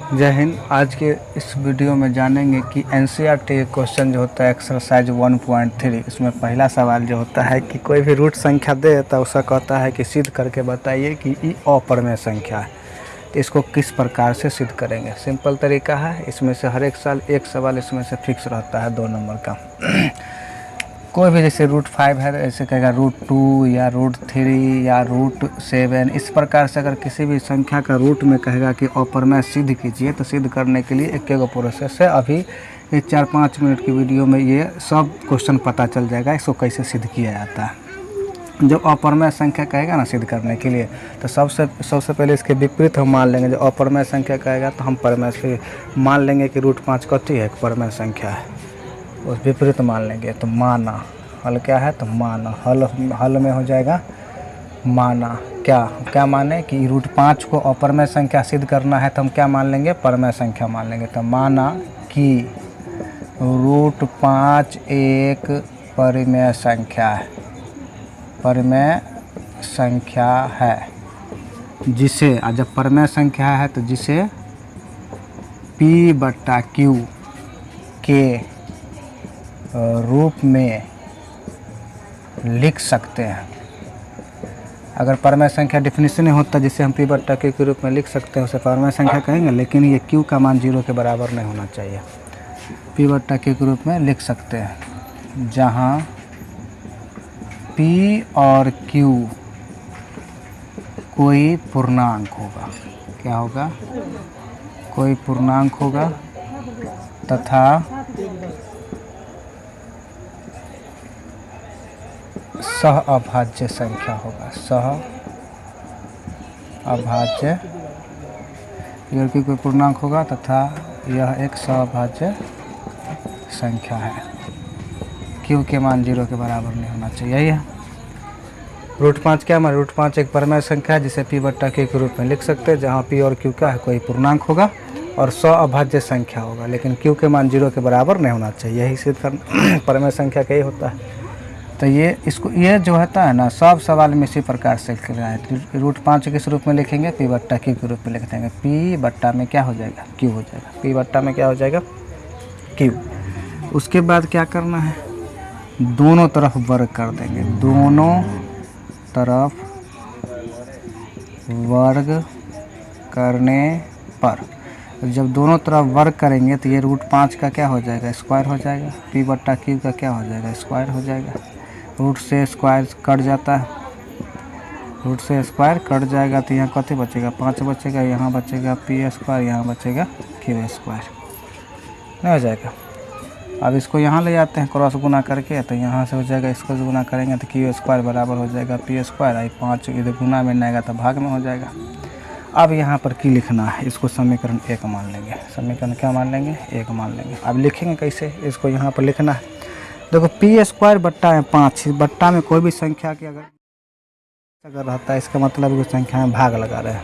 जय हिंद। आज के इस वीडियो में जानेंगे कि एनसीईआरटी क्वेश्चन जो होता है एक्सरसाइज 1.3, इसमें पहला सवाल जो होता है कि कोई भी रूट संख्या दे तो उसका कहता है कि सिद्ध करके बताइए कि ये अपरिमेय संख्या है। तो इसको किस प्रकार से सिद्ध करेंगे? सिंपल तरीका है, इसमें से हर एक साल एक सवाल इसमें से फिक्स रहता है 2 नंबर का। कोई भी जैसे √5 है ऐसे कहेगा √2 या √3 या √7, इस प्रकार से अगर किसी भी संख्या का रूट में कहेगा कि अपरिमेय सिद्ध कीजिए तो सिद्ध करने के लिए एक प्रोसेस है। अभी ये 4-5 मिनट की वीडियो में ये सब क्वेश्चन पता चल जाएगा इसको कैसे सिद्ध किया जाता है। जो अपरिमेय संख्या कहेगा ना सिद्ध करने के लिए, तो सबसे पहले इसके विपरीत हम मान लेंगे। जो अपरिमेय संख्या कहेगा तो हम परिमेय से मान लेंगे कि √5 कथी है, एक परिमेय संख्या है, उस विपरीत मान लेंगे। तो माना, हल क्या है तो माना, हल में हो जाएगा माना। क्या माने कि √5 को अपरिमेय संख्या सिद्ध करना है तो हम क्या मान लेंगे, परिमेय संख्या मान लेंगे। तो माना कि √5 एक परिमेय संख्या है, परिमेय संख्या है जिसे, जब परिमेय संख्या है तो जिसे P/Q के रूप में लिख सकते हैं। अगर परिमेय संख्या डेफिनेशन होता जिसे हम P/Q के रूप में लिख सकते हैं उसे परिमेय संख्या कहेंगे, लेकिन ये Q का मान 0 के बराबर नहीं होना चाहिए। P/Q के रूप में लिख सकते हैं जहाँ P और Q कोई पूर्णांक होगा। क्या होगा? कोई पूर्णांक होगा तथा सह अभाज्य संख्या होगा। सह अभाज्य, यह की कोई पूर्णांक होगा तथा यह एक सह अभाज्य संख्या है। Q के मान 0 के बराबर नहीं होना चाहिए। यही है √5 क्या मान, √5 एक परिमेय संख्या है जिसे P/Q के रूप में लिख सकते हैं जहाँ P और Q का है कोई पूर्णांक होगा और सह अभाज्य संख्या होगा, लेकिन Q के मान 0 के बराबर नहीं होना चाहिए। यही सिद्ध करना परिमेय संख्या का ही होता है। तो ये जो होता है ना, सब सवाल में इसी प्रकार से लिख रहा है। √5 किस रूप में लिखेंगे, P/Q के रूप में लिख देंगे। P में क्या हो जाएगा, Q हो जाएगा। P में क्या हो जाएगा, Q। उसके बाद क्या करना है, दोनों तरफ वर्ग कर देंगे। दोनों तरफ वर्ग करने पर, जब दोनों तरफ वर्ग करेंगे तो ये √5 का क्या हो जाएगा, स्क्वायर हो जाएगा। P/Q का क्या हो जाएगा, स्क्वायर हो जाएगा। रूट से स्क्वायर कट जाता है, रूट से स्क्वायर कट जाएगा तो यहाँ कथी बचेगा, 5 बचेगा। यहाँ बचेगा P², यहाँ बचेगा Q², नहीं हो जाएगा। अब इसको यहाँ ले जाते हैं क्रॉस गुना करके, तो यहाँ से हो जाएगा, इसको गुना करेंगे तो Q² बराबर हो जाएगा P²। आई 5 इधर गुना में नहीं आएगा तो भाग में हो जाएगा। अब यहाँ पर की लिखना है, इसको समीकरण 1 मान लेंगे। समीकरण क्या मान लेंगे, 1 मान लेंगे। अब लिखेंगे कैसे, इसको यहाँ पर लिखना है। देखो P² बट्टा है 5, बट्टा में कोई भी संख्या की अगर रहता है इसका मतलब उस संख्या में भाग लगा रहे हैं।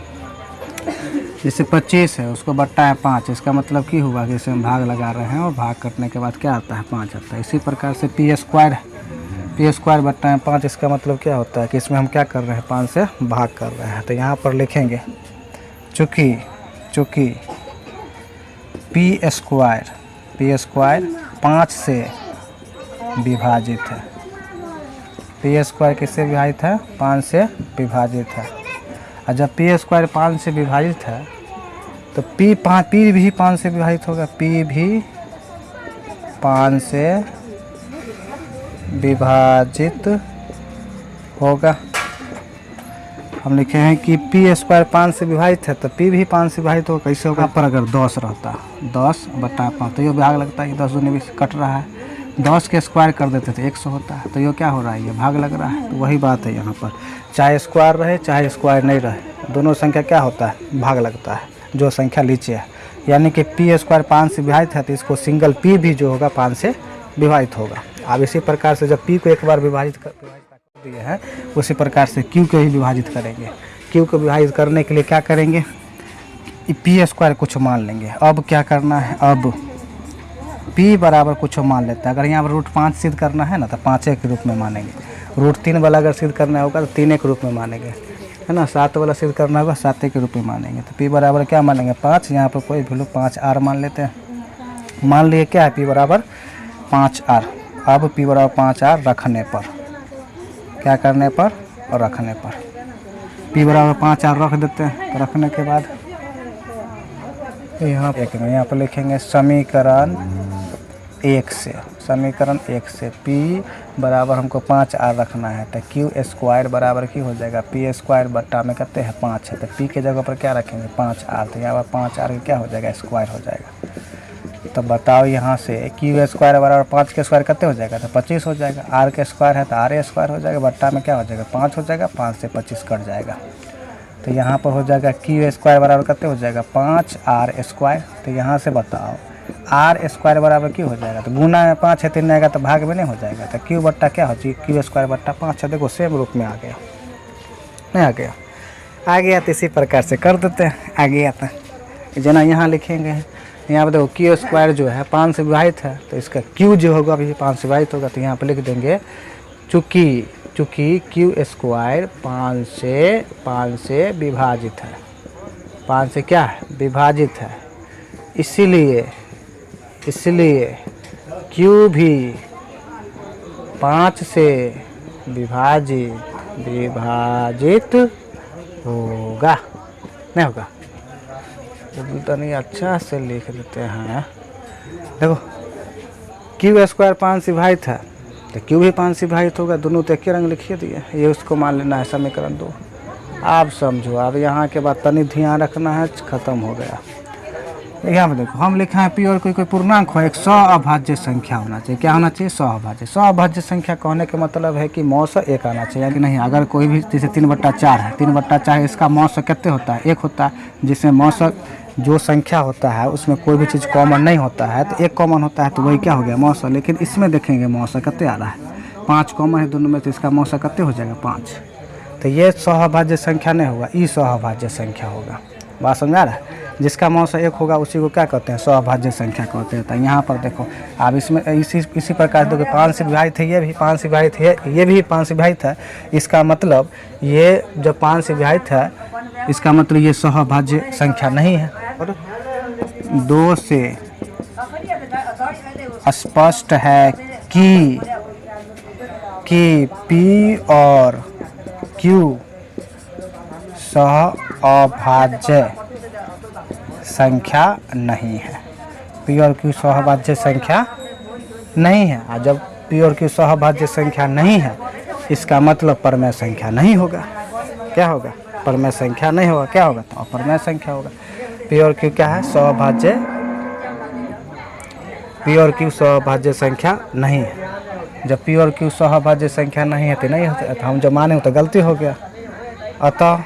जैसे 25 है उसको बट्टा है 5, इसका मतलब की हुआ कि इसमें भाग लगा रहे हैं और भाग करने के बाद क्या आता है, 5 आता है। इसी प्रकार से P² बट्टा है 5, इसका मतलब क्या होता है कि इसमें हम क्या कर रहे हैं, 5 से भाग कर रहे हैं। तो यहाँ पर लिखेंगे चूँकि P² 5 से विभाजित है। P² किससे विभाजित है, 5 से विभाजित है। और जब P² 5 से विभाजित है तो P भी 5 से विभाजित होगा। P भी 5 से विभाजित होगा। हम लिखे हैं कि P² 5 से विभाजित है तो P भी 5 से विभाजित होगा। कैसे होगा, पर अगर 10 रहता, 10/5 तो ये भाग लगता है कि 10 दूनी 20 कट रहा है। 10 के स्क्वायर कर देते थे 100 होता है, तो ये क्या हो रहा है, ये भाग लग रहा है। तो वही बात है यहाँ पर, चाहे स्क्वायर रहे चाहे स्क्वायर नहीं रहे, दोनों संख्या क्या होता है, भाग लगता है जो संख्या नीचे है। यानी कि P² 5 से विभाजित है तो इसको सिंगल P भी जो होगा 5 से विभाजित होगा। अब इसी प्रकार से जब P को एक बार विभाजित कर दिए हैं उसी प्रकार से Q को ही विभाजित करेंगे। Q को विभाजित करने के लिए क्या करेंगे, P² कुछ मान लेंगे। अब क्या करना है, अब P बराबर कुछ मान लेता है। अगर यहाँ पर √5 सिद्ध करना है ना तो 5 के रूप में मानेंगे। √3 वाला अगर सिद्ध करना होगा तो 3 के रूप में मानेंगे। है ना। 7 वाला सिद्ध करना होगा, 7 के रूप में मानेंगे। तो P बराबर क्या मानेंगे 5, यहाँ पर कोई वैल्यू 5R मान लेते हैं। मान लिए क्या है P बराबर 5R। अब P बराबर 5R रखने पर, क्या करने पर और रखने पर, P बराबर 5R रख देते हैं। तो रखने के बाद यहाँ पर लिखेंगे समीकरण 1 से, समीकरण 1 से P बराबर हमको 5R रखना है। तो Q स्क्वायर बराबर की हो जाएगा P स्क्वायर बट्टा में करते हैं 5 है, तो P के जगह पर क्या रखेंगे 5R। तो यहाँ पर 5R क्या हो जाएगा स्क्वायर हो जाएगा। तो बताओ यहाँ से Q स्क्वायर बराबर 5 के स्क्वायर कितने हो जाएगा, तो 25 हो जाएगा। R के स्क्वायर है तो R स्क्वायर हो जाएगा, बट्टा में क्या हो जाएगा 5 हो जाएगा, 5 से 25 कट जाएगा। तो यहाँ पर हो जाएगा Q स्क्वायर बराबर कितने हो जाएगा 5R स्क्वायर। तो यहाँ से बताओ R स्क्वायर बराबर क्यों हो जाएगा, तो गुना में 5 है 3 आएगा तो भाग में नहीं हो जाएगा। तो Q बट्टा क्या हो जाएगा Q स्क्वायर बट्टा 5 है। देखो सेम रूप में आ गया, नहीं आ गया, आ गया। तो इसी प्रकार से कर देते हैं, आ गया। तो जना यहाँ लिखेंगे, यहाँ पर देखो Q स्क्वायर जो है 5 से विभाजित है, तो इसका Q जो होगा अभी 5 से विभाजित होगा। तो यहाँ पर लिख देंगे चूँकि Q स्क्वायर 5 से विभाजित है, 5 से क्या है विभाजित है, इसीलिए Q भी 5 से विभाजित होगा, नहीं होगा। तो नहीं अच्छा से लिख देते हैं। देखो Q स्क्वायर 5 से विभाजित है, तो Q भी 5 से विभाजित होगा, दोनों तो एक ही रंग लिखिए दिए। ये उसको मान लेना है समीकरण 2। आप समझो, अब यहाँ के बाद तनी ध्यान रखना है, ख़त्म हो गया। यहाँ पर देखो हम लिखा है P और कोई पूर्णांक हो, एक सअभाज्य संख्या होना चाहिए। क्या होना चाहिए सअभाज्य संख्या कहने के मतलब है कि मौस 1 आना चाहिए कि नहीं। अगर कोई भी जैसे 3/4 है, 3/4 इसका मौस कितने होता है 1 होता है, जिसमें मौस जो संख्या होता है उसमें कोई भी चीज़ कॉमन नहीं होता है, तो 1 कॉमन होता है, तो वही क्या हो गया मौस। लेकिन इसमें देखेंगे मौस कितने आ रहा है 5 कॉमन है दोनों में, तो इसका मौस कितने हो जाएगा 5। तो ये सअभाज्य संख्या नहीं होगा, ई सअभाज्य संख्या होगा। बात समझा रहा है। जिसका मौसा 1 होगा उसी को क्या कहते हैं सअभाज्य संख्या कहते हैं। तो यहाँ पर देखो अब इसमें इसी प्रकार देखो 5 से विभाजित है, ये भी 5 से विभाजित है, ये भी 5 से विभाजित है। इसका मतलब ये जब 5 से विभाजित है, इसका मतलब ये सअभाज्य संख्या नहीं है। और 2 से स्पष्ट है कि P और Q सअभाज्य संख्या नहीं है। P और Q सअभाज्य संख्या नहीं है। और जब P और Q सअभाज्य संख्या नहीं है, इसका मतलब परमेय संख्या नहीं होगा। क्या होगा परमेय संख्या नहीं होगा, क्या होगा तो अपरमेय संख्या होगा। P और Q क्या है सअभाज्य, P और Q सअभाज्य संख्या नहीं है। जब P और Q सअभाज्य संख्या नहीं है तो नहीं होता, तो हम जब माने तो गलती हो गया। अतः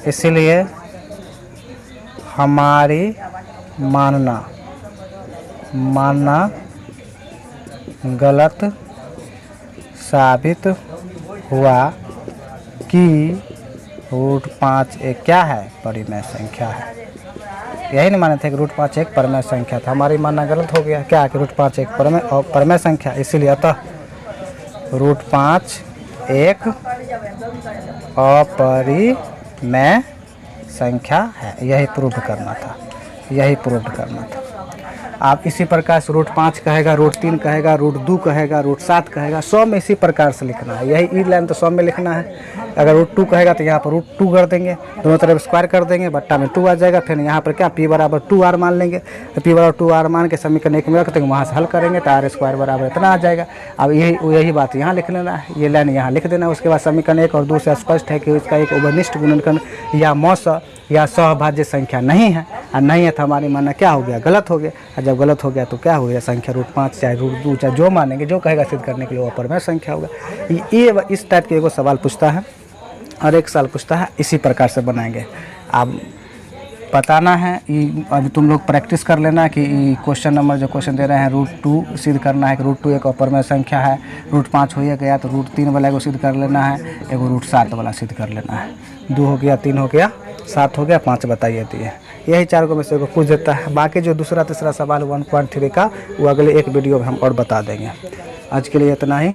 इसीलिए हमारी मानना गलत साबित हुआ कि √5 एक क्या है परिमेय संख्या है। यही नहीं माने थे कि √5 एक परिमेय संख्या था, हमारी मानना गलत हो गया क्या कि √5 एक परिमेय संख्या। इसीलिए अतः √5 एक अपरिमेय संख्या है। यही प्रूव करना था। आप इसी प्रकार से √5 कहेगा, √3 कहेगा, √2 कहेगा, √7 कहेगा, 100 में इसी प्रकार से लिखना है। यही ई लाइन तो 100 में लिखना है। अगर √2 कहेगा तो यहाँ पर √2 कर देंगे, दोनों तरफ स्क्वायर कर देंगे, बट्टा में 2 आ जाएगा। फिर यहाँ पर क्या P बराबर 2R मान लेंगे, तो P बराबर 2R मान के समीकरण 1 में रख देंगे, वहाँ से हल करेंगे तो R स्क्वायर बराबर इतना आ जाएगा। अब यही बात यहाँ लिख लेना है, ये लाइन यहाँ लिख देना है। उसके बाद समीकरण 1 और 2 से स्पष्ट है कि इसका एक उभयनिष्ठ गुणनखंड या मौस या सअभाज्य संख्या नहीं है। और नहीं है तो हमारी मानना क्या हो गया गलत हो गया। और जब गलत हो गया तो क्या हो गया संख्या √5 चाहे √2 चाहे जो मानेंगे, जो कहेगा सिद्ध करने के लिए वो अपरमेय संख्या होगा। ये इस टाइप के एगो सवाल पूछता है और एक साल पूछता है, इसी प्रकार से बनाएंगे। अब बताना है, अभी तुम लोग प्रैक्टिस कर लेना कि क्वेश्चन नंबर जो क्वेश्चन दे रहे हैं √2 सिद्ध करना है कि √2 एक अपरमेय संख्या है। √5 हो गया तो √3 वाला को सिद्ध कर लेना है, एगो √7 वाला सिद्ध कर लेना है। 2 हो गया, 3 हो गया, 7 हो गया, 5 बताइए दिए। यही 4 को में से पूछ देता है। बाकी जो दूसरा तीसरा सवाल 1.3 का वो अगले एक वीडियो में हम और बता देंगे। आज के लिए इतना ही।